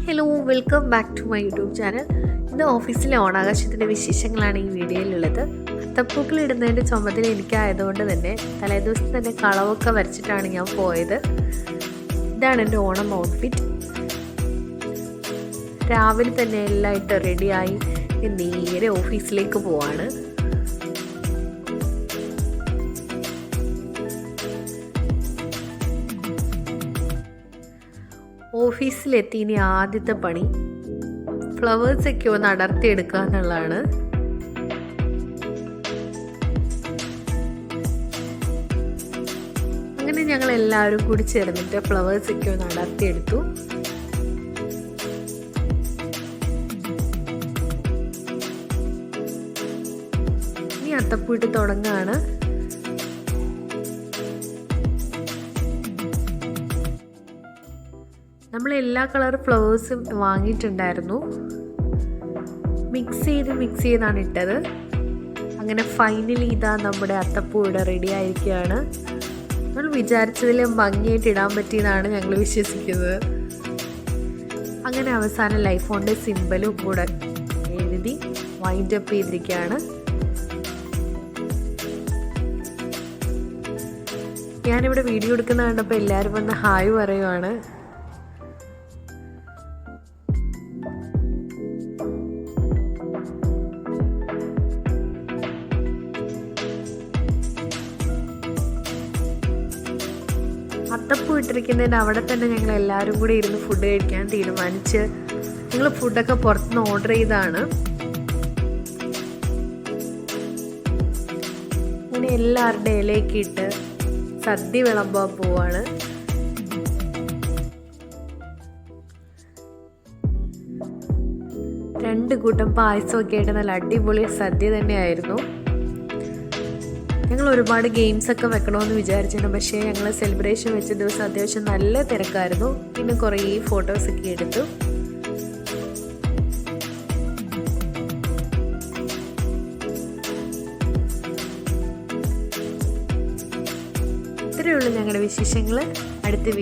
Hello welcome back to my YouTube channel. ഇന്ന് ഓഫീസിലെ ഓണാഘോഷത്തിൻ്റെ വിശേഷങ്ങളാണ് ഈ വീഡിയോയിലുള്ളത്. അത്തപ്പൂക്കൾ ഇടുന്നതിൻ്റെ ചുമതല എനിക്കായതുകൊണ്ട് തന്നെ തലേദിവസം തന്നെ കളവൊക്കെ വരച്ചിട്ടാണ് ഞാൻ പോയത്. ഇതാണ് എൻ്റെ ഓണം ഔട്ട്ഫിറ്റ്. രാവിലെ തന്നെ എല്ലാം ഇട്ട് റെഡിയായി നേരെ ഓഫീസിലേക്ക് പോവാണ്. ഓഫീസിലെത്തി ഇനി ആദ്യത്തെ പണി ഫ്ലവേഴ്സൊക്കെ ഒന്ന് അടർത്തിയെടുക്കുക എന്നുള്ളതാണ്. അങ്ങനെ ഞങ്ങൾ എല്ലാവരും കൂടി ചേർന്നിട്ട് ഫ്ലവേഴ്സൊക്കെ ഒന്ന് അടർത്തിയെടുത്തു. ഇനി അത്തപ്പൂട്ട് തുടങ്ങുകയാണ്. നമ്മൾ എല്ലാ കളർ ഫ്ലവേഴ്സും വാങ്ങിയിട്ടുണ്ടായിരുന്നു. മിക്സ് ചെയ്താണ് ഇട്ടത്. അങ്ങനെ ഫൈനലി ഇതാ നമ്മുടെ അത്തപ്പൂ ഇവിടെ റെഡി ആയിരിക്കുകയാണ്. നമ്മൾ വിചാരിച്ചതിലും ഭംഗിയായിട്ട് ഇടാൻ പറ്റിയെന്നാണ് ഞങ്ങൾ വിശ്വസിക്കുന്നത്. അങ്ങനെ അവസാനം ലൈഫ് കൊണ്ട് സിമ്പലും കൂടെ എഴുതി വൈൻഡ് അപ്പ് ചെയ്തിരിക്കുകയാണ്. ഞാനിവിടെ വീഡിയോ എടുക്കുന്ന കണ്ടപ്പോൾ എല്ലാവരും വന്ന് ഹായ് പറയുവാണ്. അത്തപ്പൂ ഇട്ടിരിക്കുന്നതിൻ്റെ അവിടെ തന്നെ ഞങ്ങൾ എല്ലാവരും കൂടി ഇരുന്ന് ഫുഡ് കഴിക്കാൻ തീരുമാനിച്ച് ഞങ്ങൾ ഫുഡൊക്കെ പുറത്തുനിന്ന് ഓർഡർ ചെയ്താണ്. അങ്ങനെ എല്ലാവരുടെ ഇലയൊക്കെ ഇട്ട് സദ്യ വിളമ്പാൻ പോവാണ്. രണ്ട് കൂട്ടം പായസമൊക്കെ ആയിട്ട് നല്ല അടിപൊളി സദ്യ തന്നെയായിരുന്നു. ഞങ്ങൾ ഒരുപാട് ഗെയിംസൊക്കെ വെക്കണമെന്ന് വിചാരിച്ചിരുന്നു. പക്ഷേ ഞങ്ങൾ സെലിബ്രേഷൻ വെച്ച ദിവസം അത്യാവശ്യം നല്ല തിരക്കായിരുന്നു. പിന്നെ കുറേ ഫോട്ടോസൊക്കെ എടുത്തു. ഇത്രയേ ഉള്ളൂ ഞങ്ങളുടെ വിശേഷങ്ങൾ. അടുത്ത